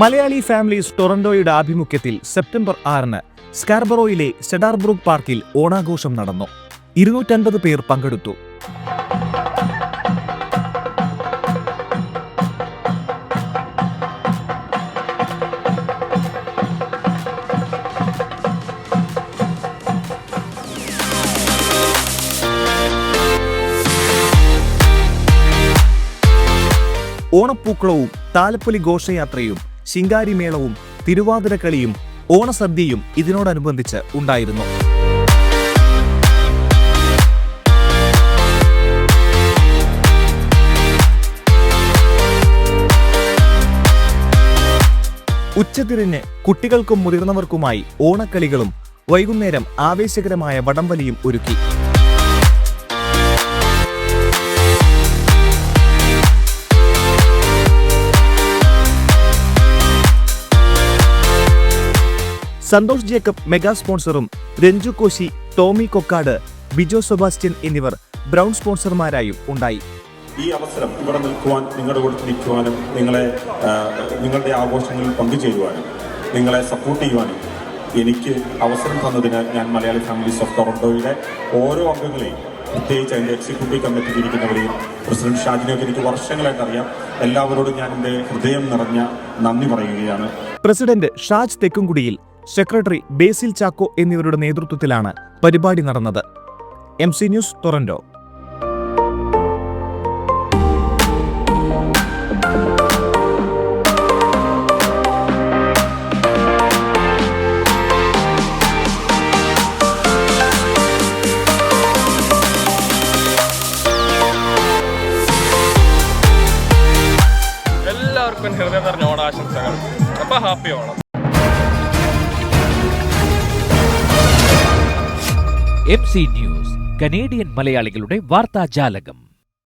Malayali families ടൊറന്റോയുടെ ആഭിമുഖ്യത്തിൽ September 6-ന് സ്കാർബറോയിലെ സെഡാർബ്രൂക്ക് പാർക്കിൽ ഓണാഘോഷം നടന്നു. 250 പേർ പങ്കെടുത്തു. ഓണപ്പൂക്കളവും താലപ്പൊലി ഘോഷയാത്രയും ശിങ്കാരിമേളവും തിരുവാതിരക്കളിയും ഓണസദ്യയും ഇതിനോടനുബന്ധിച്ച് ഉണ്ടായിരുന്നു. ഉച്ചതിരിഞ്ഞ് കുട്ടികൾക്കും മുതിർന്നവർക്കുമായി ഓണക്കളികളും വൈകുന്നേരം ആവേശകരമായ വടംവലിയും ഒരുക്കി. സന്തോഷ് ജേക്കബ് മെഗാ സ്പോൺസറും രഞ്ജു കോശി, ടോമി കൊക്കാട്, ബിജോ സെബാസ്റ്റ്യൻ എന്നിവർ ബ്രൗൺ സ്പോൺസർമാരായും ഉണ്ടായി. ഈ അവസരം ഇവിടെ നിൽക്കുവാൻ, നിങ്ങളുടെ കൂടെ നിൽക്കുവാനും, നിങ്ങളുടെ ആഘോഷങ്ങളിൽ പങ്കുചേരുവാനും, നിങ്ങളെ സപ്പോർട്ട് ചെയ്യുവാനും എനിക്ക് അവസരം തന്നതിന് ഞാൻ മലയാളി ഫാമിലീസ് ഓഫ് ടൊറന്റോയുടെ ഓരോ അംഗങ്ങളെയും, പ്രത്യേകിച്ച് അതിൻ്റെ എക്സിക്യൂട്ടീവ് കമ്മിറ്റിയിൽ ഇരിക്കുന്നവരെയും പ്രസിഡന്റ് ഷാജിനെയൊക്കെ എനിക്ക് വർഷങ്ങളായിട്ട് അറിയാം. എല്ലാവരോടും ഞാൻ എൻ്റെ ഹൃദയം നിറഞ്ഞ നന്ദി പറയുകയാണ്. പ്രസിഡന്റ് ഷാജ് തെക്കുംകുടിയിൽ, സെക്രട്ടറി ബേസിൽ ചാക്കോ എന്നിവരുടെ നേതൃത്വത്തിലാണ് പരിപാടി നടന്നത്. MC news, Toronto. എല്ലാവർക്കും ഹൃദയം നിറഞ്ഞ ഓണാശംസകൾ. അപ്പോൾ happy Onam. MC news, Canadian മലയാളികളുടെ വാർത്താജാലകം.